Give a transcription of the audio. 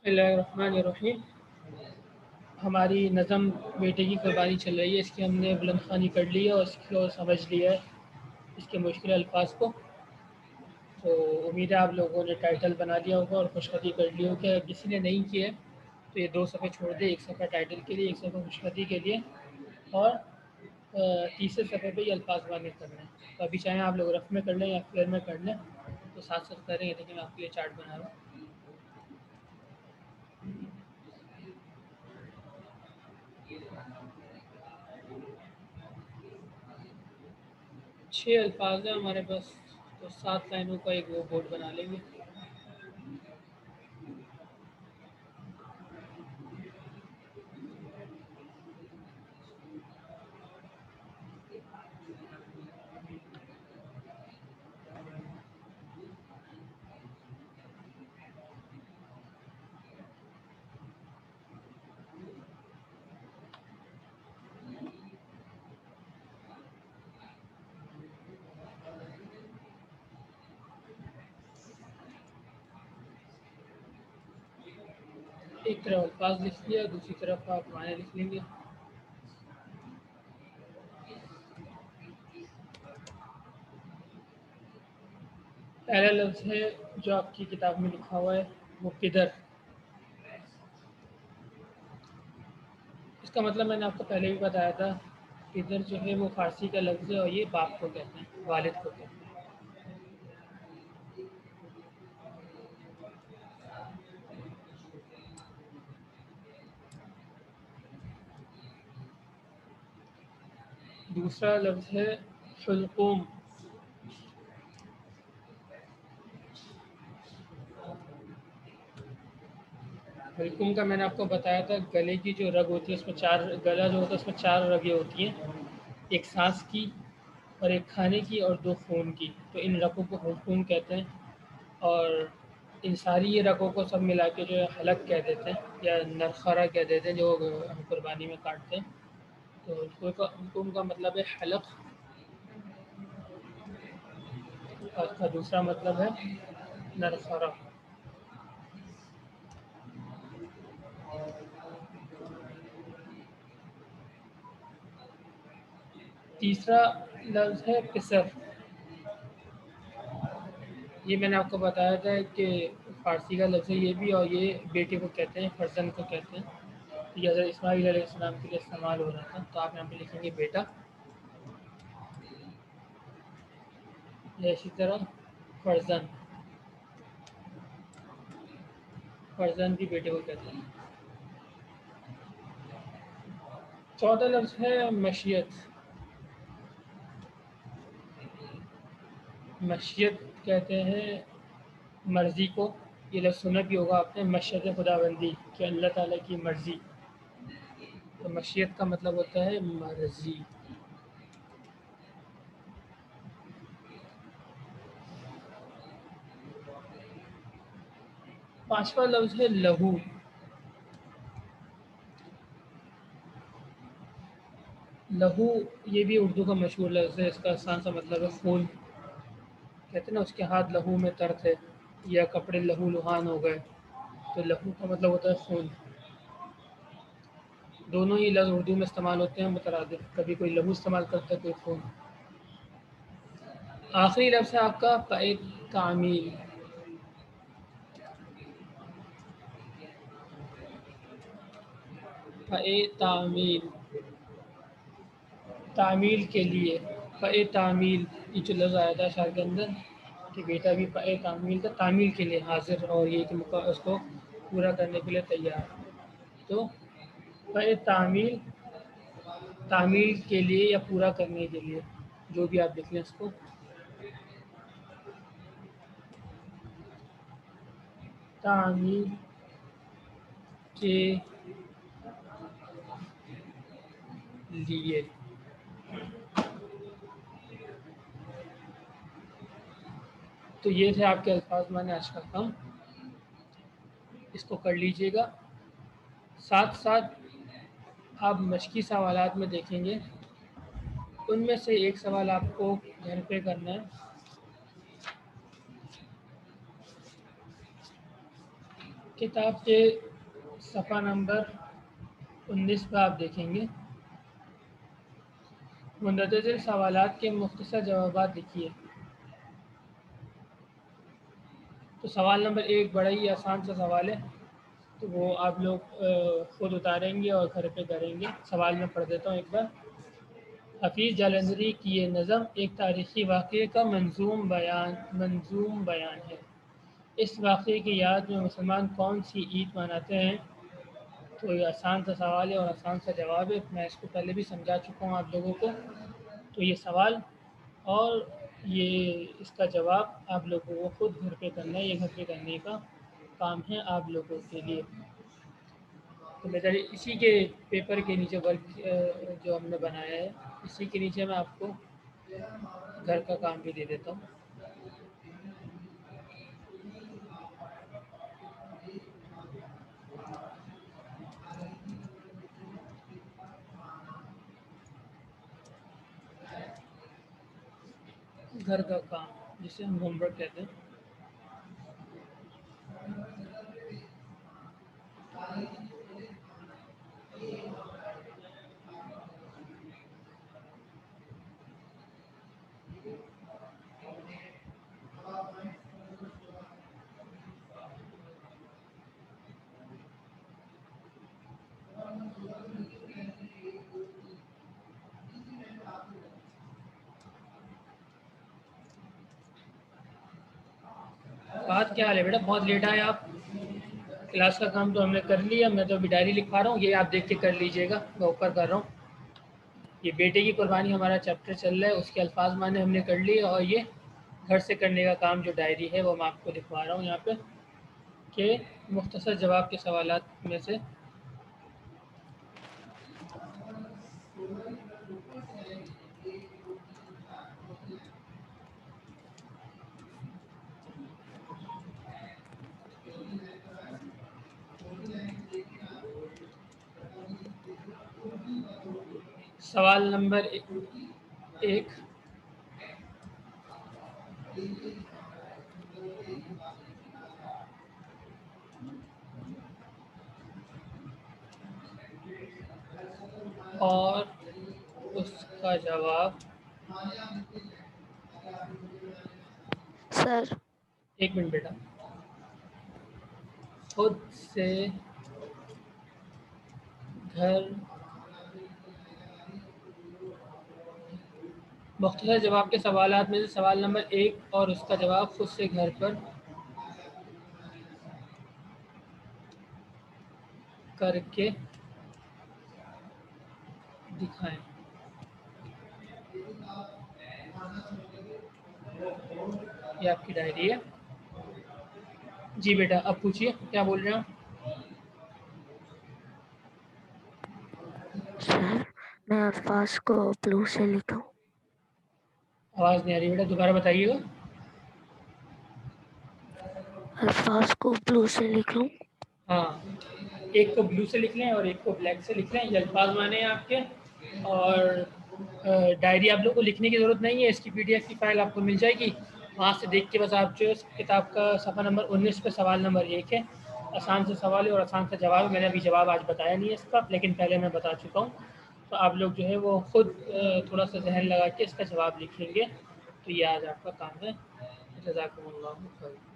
बिस्मिल्लाहिर्रहमानिर्रहीम। हमारी नज़म बेटे की कुर्बानी चल रही है, इसकी हमने बुलंद ख़्वानी कर ली है और इसको समझ लिया है, इसके मुश्किल अल्फाज को। तो उम्मीद है आप लोगों ने टाइटल बना लिया होगा और खुशखती कर ली होगी। अगर किसी ने नहीं किया है तो ये 2 सफ़े छोड़ दे, 1 सफ़ा टाइटल के लिए, 1 सफ़ा खुशखती के लिए, और तीसरे सफ़े पे ये अल्फाज वाने करना है। तो अभी चाहें आप लोग रफ़ में कर लें या फेयर में कर लें, तो साथ साथ करेंगे, लेकिन आपके लिए चार्ट बना रहा हूँ। छः अल्फाज हैं हमारे पास, तो 7 लाइनों का एक वो बोर्ड बना लेंगे। एक तरफ अल्फाज लिख लिया, दूसरी तरफ आप माने लिख लेंगे। पहला लफ्ज़ है जो आपकी किताब में लिखा हुआ है, वो किधर। इसका मतलब मैंने आपको पहले भी बताया था, किधर जो है वो फ़ारसी का लफ्ज़ है और ये बाप को कहते हैं, वालिद को कहते हैं। दूसरा लफ्ज़ है हुल्क़ूम। हुल्क़ूम का मैंने आपको बताया था, गले की जो रग होती है उसमें गला जो होता है उसमें 4 रगें होती हैं, एक सांस की और एक खाने की और 2 खून की। तो इन रगों को हुल्क़ूम कहते हैं, और इन सारी ये रगों को सब मिला के जो है हलक कह देते हैं या नरखरा कह देते हैं, जो हम कुर्बानी में काटते हैं। तो हुल्क़ूम का मतलब है हलक, और उसका दूसरा मतलब है नरखरा। तीसरा लफ्ज़ है पिसर। ये मैंने आपको बताया था कि फ़ारसी का लफ्ज़ है ये भी, और ये बेटे को कहते हैं, फ़र्जंद को कहते हैं। ये हज़रत इस्माईल अलैहिस्सलाम के लिए इस्तेमाल हो रहा था। तो आप यहाँ पे लिखेंगे बेटा, या इसी तरह फ़र्जंद। फ़र्जंद भी बेटे को कहते हैं। चौथा लफ्ज़ है मशियत। मशियत कहते हैं मर्ज़ी को। ये लफ्ज़ सुना भी होगा आपने, मशियत खुदाबंदी, कि अल्लाह ताला की मर्ज़ी। तो मशियत का मतलब होता है मर्ज़ी। पांचवा लफ्ज़ है लहू। लहू ये भी उर्दू का मशहूर लफ्ज़ है, इसका आसान सा मतलब है खून। कहते हैं ना, उसके हाथ लहू में तर्क है, या कपड़े लहू लुहान हो गए। तो लहू का मतलब होता है खून। दोनों ही लफ्ज़ उर्दू में इस्तेमाल होते हैं मुतरादिफ, कभी कोई लहू इस्तेमाल करता है, कोई खून। आखिरी लफ्ज़ है आपका फ़ए तामील। फ़ए तामील, तामील के लिए। फ़ए तामील, ये जो लफ्ज़ आया था शार के अंदर कि बेटा भी फ़ए तामील का, तामील के लिए हाजिर, और ये कि उसको पूरा करने के लिए तैयार। तो फ़ए तामील, तामील के लिए या पूरा करने के लिए, जो भी आप लिख लें इसको। तामील के लिए। तो ये थे आपके अल्फाज मैंने आज का काम, इसको कर लीजिएगा। साथ साथ आप मशकी सवालात में देखेंगे, उनमें से एक सवाल आपको घर पे करना है। کتاب کے صفحہ نمبر 19 پہ آپ دیکھیں گے مندرجہ سوالات کے مختصر جوابات لکھیے۔ تو سوال نمبر 1 بڑا ہی آسان سا سوال ہے، تو وہ آپ لوگ خود اتاریں گے اور گھر پہ کریں گے۔ سوال میں پڑھ دیتا ہوں ایک بار۔ حفیظ جالندھری کی یہ نظم ایک تاریخی واقعے کا منظوم بیان ہے۔ اس واقعے کی یاد میں مسلمان کون سی عید مناتے ہیں؟ تو یہ آسان سا سوال ہے اور آسان سا جواب ہے، میں اس کو پہلے بھی سمجھا چکا ہوں آپ لوگوں کو۔ تو یہ سوال اور یہ اس کا جواب آپ لوگوں کو خود گھر پہ کرنا ہے، یہ گھر پہ کرنے کا کام ہے آپ لوگوں کے لیے۔ تو میں اسی کے پیپر کے نیچے ورک جو ہم نے بنایا ہے، اسی کے نیچے میں آپ کو گھر کا کام بھی دے دیتا ہوں۔ گھر کا کام جسے ہم ہوم ورک کہتے ہیں۔ بات کیا حال ہے بیٹا، بہت لیٹ آئے آپ؟ کلاس کا کام تو ہم نے کر لیا، میں تو ابھی ڈائری لکھوا رہا ہوں، یہ آپ دیکھ کے کر لیجئے گا، میں اوپر کر رہا ہوں۔ یہ بیٹے کی قربانی ہمارا چیپٹر چل رہا ہے، اس کے الفاظ معنی ہم نے کر لیے، اور یہ گھر سے کرنے کا کام جو ڈائری ہے وہ میں آپ کو لکھوا رہا ہوں یہاں پہ کہ مختصر جواب کے سوالات میں سے سوال نمبر 1، اور اس کا جواب سر 1 منٹ بیٹا، خود سے گھر مختصر جواب کے سوالات میں سے سوال نمبر 1 اور اس کا جواب خود سے گھر پر کر کے دکھائیں۔ یہ آپ کی ڈائری ہے۔ جی بیٹا اب پوچھیے کیا بول رہے ہیں آپ؟ سر میں الفاظ کو بلو سے لکھوں؟ آواز نہیں آ رہی بیٹا، دوبارہ بتائیے گا۔ الفاظ کو بلو سے لکھ لوں؟ ہاں، ایک کو بلو سے لکھ لیں اور ایک کو بلیک سے لکھ لیں، یہ الفاظ مانے ہیں آپ کے۔ اور ڈائری آپ لوگ کو لکھنے کی ضرورت نہیں ہے، اس کی PDF کی فائل آپ کو مل جائے گی، وہاں سے دیکھ کے بس آپ جو کتاب کا صفحہ نمبر 19 پہ سوال نمبر 1 ہے، آسان سے سوال ہے اور آسان سے جواب ہے۔ میں نے ابھی جواب آج بتایا نہیں ہے اس کا، لیکن پہلے میں بتا چکا ہوں، تو آپ لوگ جو ہے وہ خود تھوڑا سا ذہن لگا کے اس کا جواب لکھیں گے، تو یہ آج آپ کا کام ہے۔ جزاکم اللہ خیر۔